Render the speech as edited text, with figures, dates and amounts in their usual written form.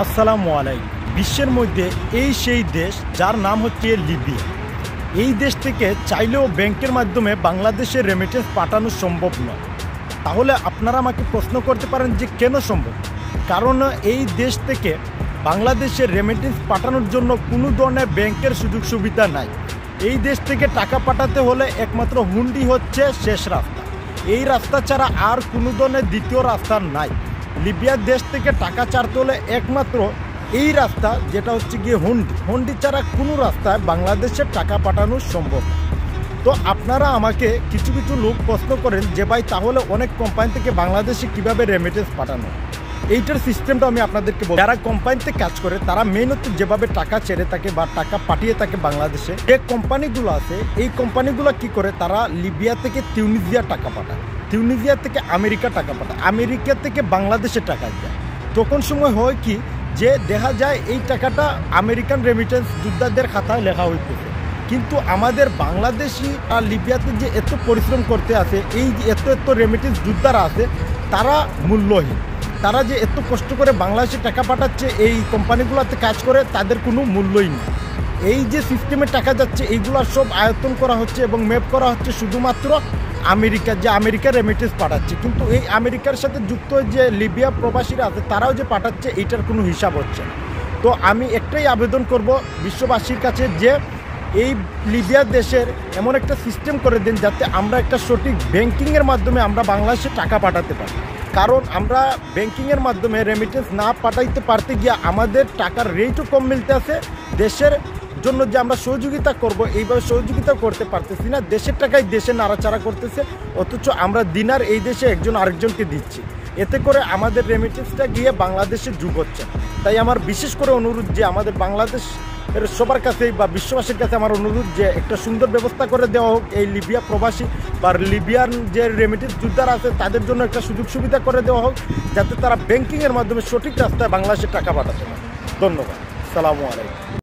আসসালামু আলাইকুম। বিশ্বের মধ্যে এই সেই দেশ যার নাম হচ্ছে লিবিয়া। এই দেশ থেকে চাইলেও ব্যাংকের মাধ্যমে বাংলাদেশে রেমিটেন্স পাঠানো সম্ভব নয়। তাহলে আপনারা আমাকে প্রশ্ন করতে পারেন যে কেন সম্ভব? কারণ এই দেশ থেকে বাংলাদেশে রেমিটেন্স পাঠানোর জন্য কোনো ধরনের ব্যাংকের সুযোগ সুবিধা নাই। এই দেশ থেকে টাকা পাঠাতে হলে একমাত্র হুন্ডি হচ্ছে শেষ রাস্তা। এই রাস্তা ছাড়া আর কোনো ধরনের দ্বিতীয় রাস্তা নাই। লিবিয়ার দেশ থেকে টাকা ছাড়তে হলে একমাত্র এই রাস্তা, যেটা হচ্ছে গিয়ে হুন্ডি ছাড়া কোনো রাস্তায় বাংলাদেশের টাকা পাঠানো সম্ভব। তো আপনারা আমাকে কিছু কিছু লোক প্রশ্ন করেন যে ভাই তাহলে অনেক কোম্পানি থেকে বাংলাদেশে কিভাবে রেমিটেন্স পাঠানো। এইটার সিস্টেমটা আমি আপনাদেরকে বলবো। যারা কোম্পানিতে কাজ করে তারা মেইনত যেভাবে টাকা ছেড়ে থাকে বা টাকা পাঠিয়ে থাকে বাংলাদেশে, যে কোম্পানিগুলো আছে এই কোম্পানিগুলো কি করে, তারা লিবিয়া থেকে তিউনিসিয়া টাকা পাঠায়, তিউনিসিয়া থেকে আমেরিকা টাকা পাঠায়, আমেরিকা থেকে বাংলাদেশে টাকা যায়। তখন সময় হয় কি যে দেখা যায় এই টাকাটা আমেরিকান রেমিটেন্স যোদ্ধাদের খাতায় লেখা হইতেছে, কিন্তু আমাদের বাংলাদেশি আর লিবিয়াতে যে এত পরিশ্রম করতে আছে, এই যে এত রেমিটেন্স যোদ্ধারা আছে তারা মূল্যহীন। তারা যে এত কষ্ট করে বাংলাদেশে টাকা পাঠাচ্ছে, এই কোম্পানিগুলোতে কাজ করে, তাদের কোনো মূল্যই নেই। এই যে সিস্টেমে টাকা যাচ্ছে এইগুলোর সব আয়ত্তন করা হচ্ছে এবং ম্যাপ করা হচ্ছে শুধুমাত্র আমেরিকা, যে আমেরিকা রেমিটেন্স পাঠাচ্ছে। কিন্তু এই আমেরিকার সাথে যুক্ত যে লিবিয়া প্রবাসীরা আছে তারাও যে পাঠাচ্ছে এইটার কোনো হিসাব হচ্ছে না। তো আমি একটাই আবেদন করব বিশ্ববাসীর কাছে যে এই লিবিয়া দেশের এমন একটা সিস্টেম করে দিন যাতে আমরা একটা সঠিক ব্যাংকিংয়ের মাধ্যমে আমরা বাংলাদেশে টাকা পাঠাতে পারি। কারণ আমরা ব্যাংকিংয়ের মাধ্যমে রেমিটেন্স না পাঠাইতে পারতে গিয়ে আমাদের টাকার রেটও কম মিলতে আছে। দেশের জন্য যে আমরা সহযোগিতা করব এইভাবে সহযোগিতা করতে পারতেছি না। দেশের টাকায় দেশে নাড়াচাড়া করতেছে, অথচ আমরা দিনার এই দেশে একজন আরেকজনকে দিচ্ছি। এতে করে আমাদের রেমিটেন্সটা গিয়ে বাংলাদেশে যোগ হচ্ছে। তাই আমার বিশেষ করে অনুরোধ যে আমাদের বাংলাদেশ এর সবার কাছেই বা বিশ্ববাসীর কাছে আমার অনুরোধ যে একটা সুন্দর ব্যবস্থা করে দেওয়া হোক। এই লিবিয়া প্রবাসী বা লিবিয়ার যে রেমিটেন্স যোদ্ধারা আছে তাদের জন্য একটা সুযোগ সুবিধা করে দেওয়া হোক, যাতে তারা ব্যাংকিংয়ের মাধ্যমে সঠিক রাস্তায় বাংলাদেশে টাকা পাঠাতে পারে। ধন্যবাদ। আসসালামু আলাইকুম।